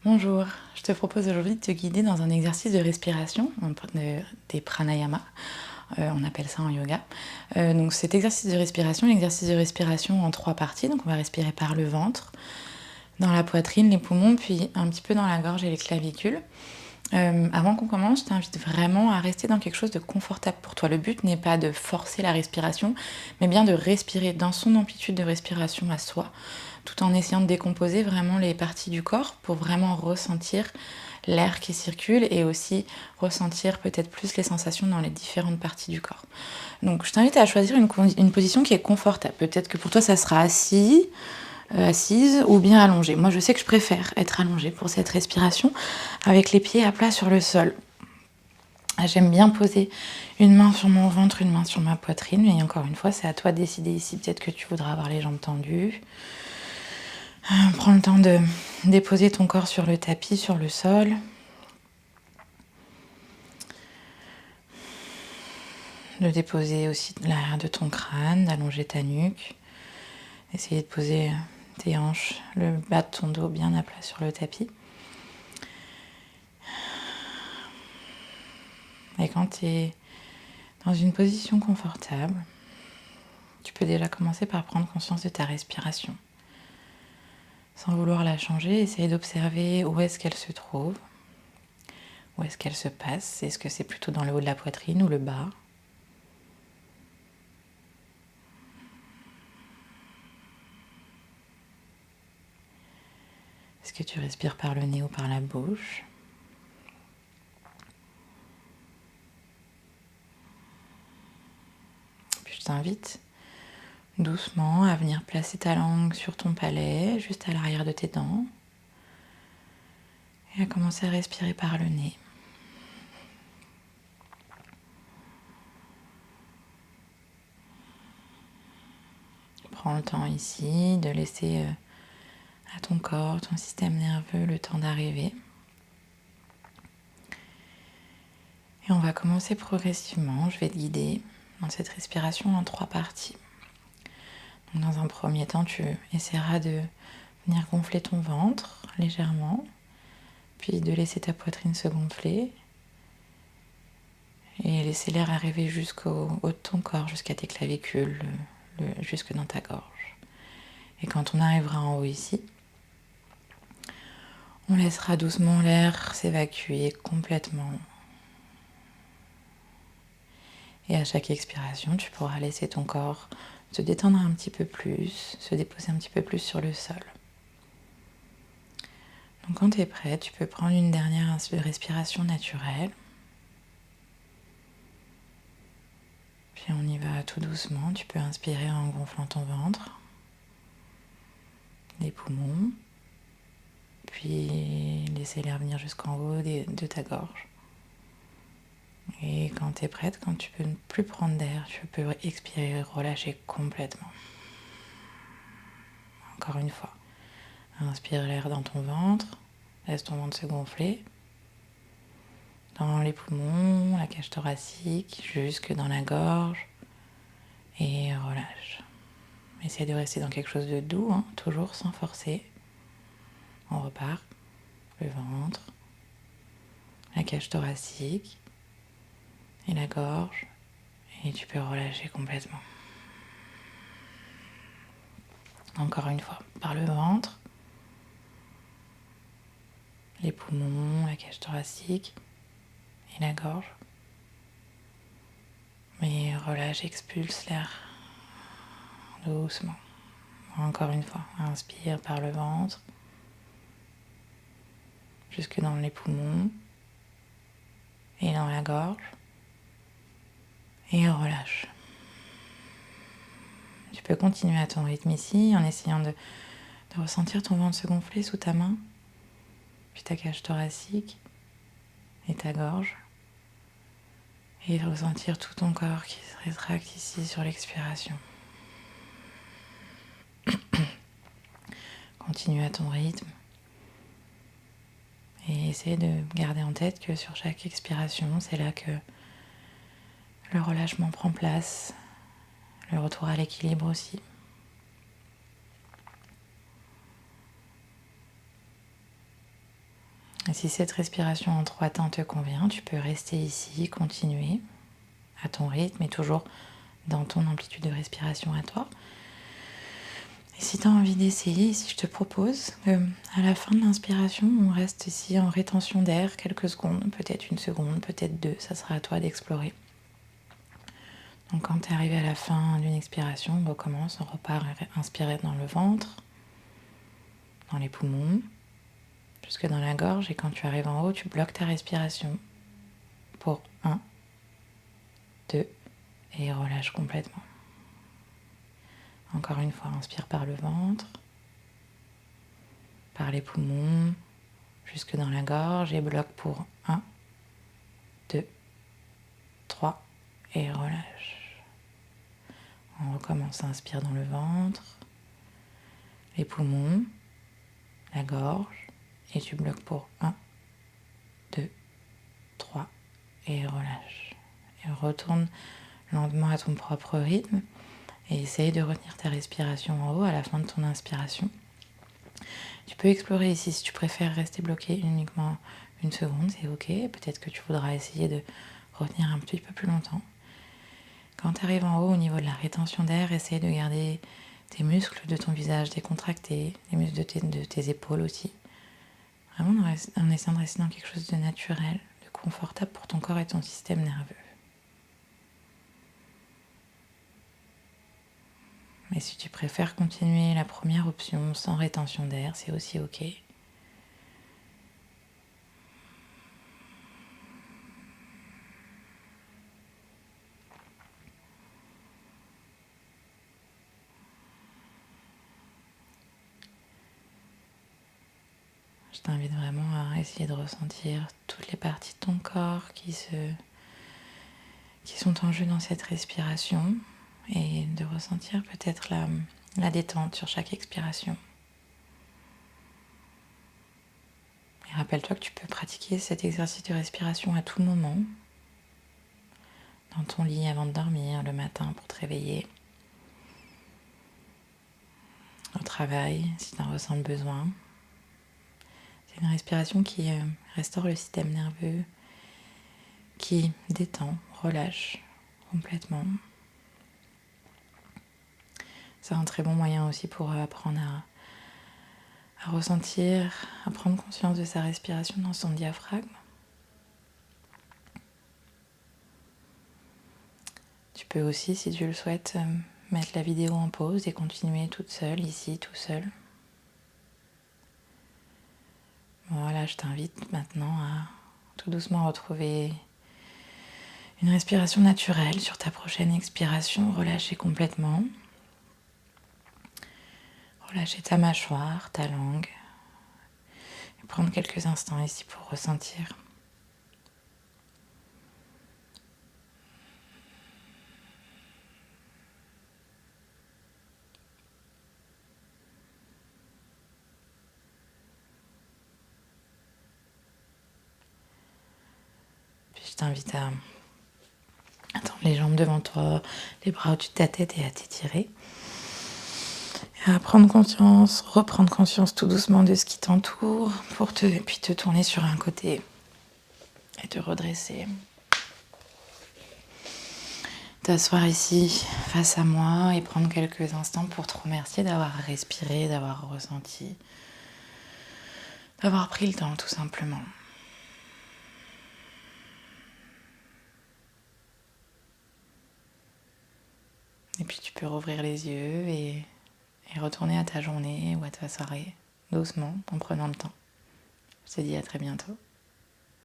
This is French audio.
Bonjour, je te propose aujourd'hui de te guider dans un exercice de respiration, des pranayama, on appelle ça en yoga. Donc cet exercice de respiration en 3 parties, donc on va respirer par le ventre, dans la poitrine, les poumons, puis un petit peu dans la gorge et les clavicules. Avant qu'on commence, je t'invite vraiment à rester dans quelque chose de confortable pour toi. Le but n'est pas de forcer la respiration, mais bien de respirer dans son amplitude de respiration à soi, tout en essayant de décomposer vraiment les parties du corps pour vraiment ressentir l'air qui circule et aussi ressentir peut-être plus les sensations dans les différentes parties du corps. Donc je t'invite à choisir une position qui est confortable. Peut-être que pour toi ça sera assise ou bien allongée. Moi je sais que je préfère être allongée pour cette respiration avec les pieds à plat sur le sol. J'aime bien poser une main sur mon ventre, une main sur ma poitrine, mais encore une fois c'est à toi de décider ici. Peut-être que tu voudras avoir les jambes tendues. Prends le temps de déposer ton corps sur le tapis, sur le sol. De déposer aussi l'arrière de ton crâne, d'allonger ta nuque. Essayer de poser tes hanches, le bas de ton dos bien à plat sur le tapis. Et quand tu es dans une position confortable, tu peux déjà commencer par prendre conscience de ta respiration. Sans vouloir la changer, essayer d'observer où est-ce qu'elle se trouve, où est-ce qu'elle se passe. Est-ce que c'est plutôt dans le haut de la poitrine ou le bas ? Est-ce que tu respires par le nez ou par la bouche ? Puis je t'invite doucement à venir placer ta langue sur ton palais, juste à l'arrière de tes dents, et à commencer à respirer par le nez. Prends le temps ici de laisser à ton corps, ton système nerveux, le temps d'arriver. Et on va commencer progressivement. Je vais te guider dans cette respiration en 3 parties. Donc dans un premier temps, tu essaieras de venir gonfler ton ventre légèrement, puis de laisser ta poitrine se gonfler et laisser l'air arriver jusqu'au haut de ton corps, jusqu'à tes clavicules, jusque dans ta gorge. Et quand on arrivera en haut ici, on laissera doucement l'air s'évacuer complètement. Et à chaque expiration, tu pourras laisser ton corps se détendre un petit peu plus, se déposer un petit peu plus sur le sol. Donc quand tu es prêt, tu peux prendre une dernière respiration naturelle. Puis on y va tout doucement. Tu peux inspirer en gonflant ton ventre, les poumons, puis laisser l'air venir jusqu'en haut de ta gorge. Et quand tu es prête, quand tu peux ne plus prendre d'air, tu peux expirer, relâcher complètement. Encore une fois, inspire l'air dans ton ventre, laisse ton ventre se gonfler, dans les poumons, la cage thoracique, jusque dans la gorge, et relâche. Essaye de rester dans quelque chose de doux, toujours sans forcer. On repart, le ventre, la cage thoracique et la gorge, et tu peux relâcher complètement. Encore une fois, par le ventre, les poumons, la cage thoracique et la gorge. Et relâche, expulse l'air doucement. Encore une fois, inspire par le ventre, jusque dans les poumons et dans la gorge. Et relâche. Tu peux continuer à ton rythme ici en essayant de ressentir ton ventre se gonfler sous ta main, puis ta cage thoracique et ta gorge. Et ressentir tout ton corps qui se rétracte ici sur l'expiration. Continue à ton rythme. Et essaie de garder en tête que sur chaque expiration, c'est là que le relâchement prend place, le retour à l'équilibre aussi. Et si cette respiration en 3 temps te convient, tu peux rester ici, continuer à ton rythme et toujours dans ton amplitude de respiration à toi. Et si tu as envie d'essayer, si je te propose, à la fin de l'inspiration, on reste ici en rétention d'air quelques secondes, peut-être 1 seconde, peut-être 2, ça sera à toi d'explorer. Donc quand tu es arrivé à la fin d'une expiration, on recommence, on repart inspirer dans le ventre, dans les poumons, jusque dans la gorge, et quand tu arrives en haut, tu bloques ta respiration pour 1, 2, et relâche complètement. Encore une fois, inspire par le ventre, par les poumons, jusque dans la gorge, et bloque pour 1, 2, 3, et relâche. On recommence, inspire dans le ventre, les poumons, la gorge, et tu bloques pour 1, 2, 3, et relâche. Et retourne lentement à ton propre rythme, et essaye de retenir ta respiration en haut à la fin de ton inspiration. Tu peux explorer ici si tu préfères rester bloqué uniquement 1 seconde, c'est ok. Peut-être que tu voudras essayer de retenir un petit peu plus longtemps. Quand tu arrives en haut au niveau de la rétention d'air, essaye de garder tes muscles de ton visage décontractés, les muscles de tes épaules aussi. Vraiment en essayant de rester dans quelque chose de naturel, de confortable pour ton corps et ton système nerveux. Et si tu préfères continuer la première option sans rétention d'air, c'est aussi ok. Je t'invite vraiment à essayer de ressentir toutes les parties de ton corps qui sont en jeu dans cette respiration et de ressentir peut-être la détente sur chaque expiration. Et rappelle-toi que tu peux pratiquer cet exercice de respiration à tout moment, dans ton lit avant de dormir, le matin pour te réveiller, au travail si tu en ressens le besoin. C'est une respiration qui restaure le système nerveux, qui détend, relâche complètement. C'est un très bon moyen aussi pour apprendre à ressentir, à prendre conscience de sa respiration dans son diaphragme. Tu peux aussi, si tu le souhaites, mettre la vidéo en pause et continuer toute seule, ici, tout seul. Voilà, je t'invite maintenant à tout doucement retrouver une respiration naturelle sur ta prochaine expiration. Relâcher complètement. Relâcher ta mâchoire, ta langue. Et prendre quelques instants ici pour ressentir. Puis je t'invite à tendre les jambes devant toi, les bras au-dessus de ta tête et à t'étirer. À prendre conscience, reprendre conscience tout doucement de ce qui t'entoure puis te tourner sur un côté et te redresser. T'asseoir ici face à moi et prendre quelques instants pour te remercier d'avoir respiré, d'avoir ressenti, d'avoir pris le temps tout simplement. Et puis tu peux rouvrir les yeux et retourner à ta journée ou à ta soirée, doucement, en prenant le temps. Je te dis à très bientôt.